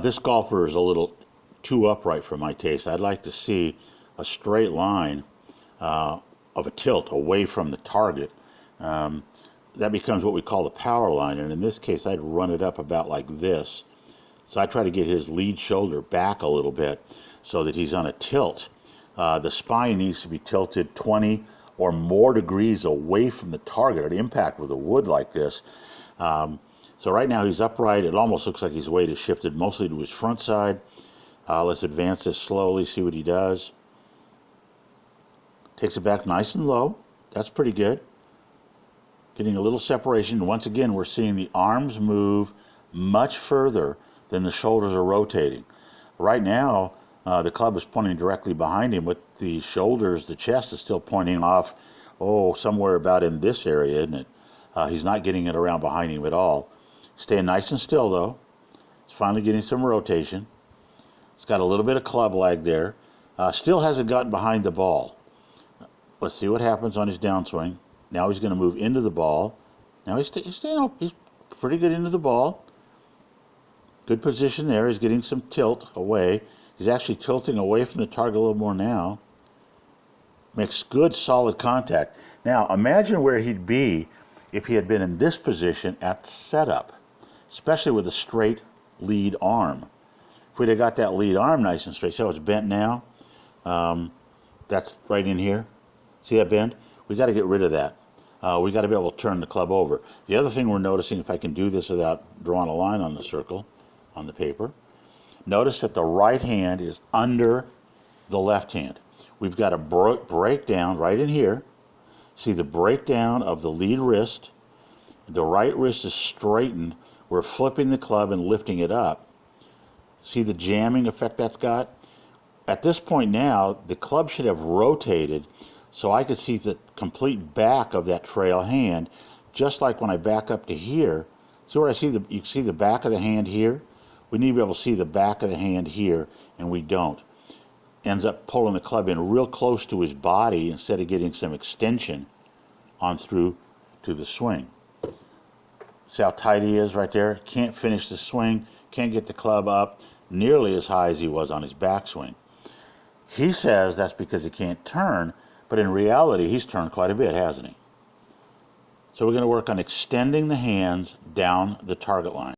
This golfer is a little too upright for my taste. I'd like to see a straight line of a tilt away from the target. That becomes what we call the power line, and in this case I'd run it up about like this. So I try to get his lead shoulder back a little bit so that he's on a tilt. The spine needs to be tilted 20 or more degrees away from the target at impact with a wood like this. So right now he's upright. It almost looks like his weight is shifted mostly to his front side. Let's advance this slowly, see what he does. Takes it back nice and low. That's pretty good. Getting a little separation. Once again, we're seeing the arms move much further than the shoulders are rotating. Right now, the club is pointing directly behind him with the shoulders, the chest is still pointing off, somewhere about in this area, isn't it? He's not getting it around behind him at all. Staying nice and still, though. It's finally getting some rotation. It's got a little bit of club lag there. Still hasn't gotten behind the ball. Let's see what happens on his downswing. Now he's going to move into the ball. Now he's pretty good into the ball. Good position there. He's getting some tilt away. He's actually tilting away from the target a little more now. Makes good solid contact. Now imagine where he'd be if he had been in this position at setup, especially with a straight lead arm. If we'd have got that lead arm nice and straight, see how it's bent now? That's right in here. See that bend? We got to get rid of that. We got to be able to turn the club over. The other thing we're noticing, if I can do this without drawing a line on the circle, on the paper, notice that the right hand is under the left hand. We've got a breakdown right in here. See the breakdown of the lead wrist. The right wrist is straightened. We're flipping the club and lifting it up. See the jamming effect that's got? At this point now, the club should have rotated so I could see the complete back of that trail hand, just like when I back up to here. See where you can see the back of the hand here? We need to be able to see the back of the hand here, and we don't. Ends up pulling the club in real close to his body instead of getting some extension on through to the swing. See how tight he is right there? Can't finish the swing, can't get the club up nearly as high as he was on his backswing. He says that's because he can't turn, but in reality he's turned quite a bit, hasn't he? So we're going to work on extending the hands down the target line.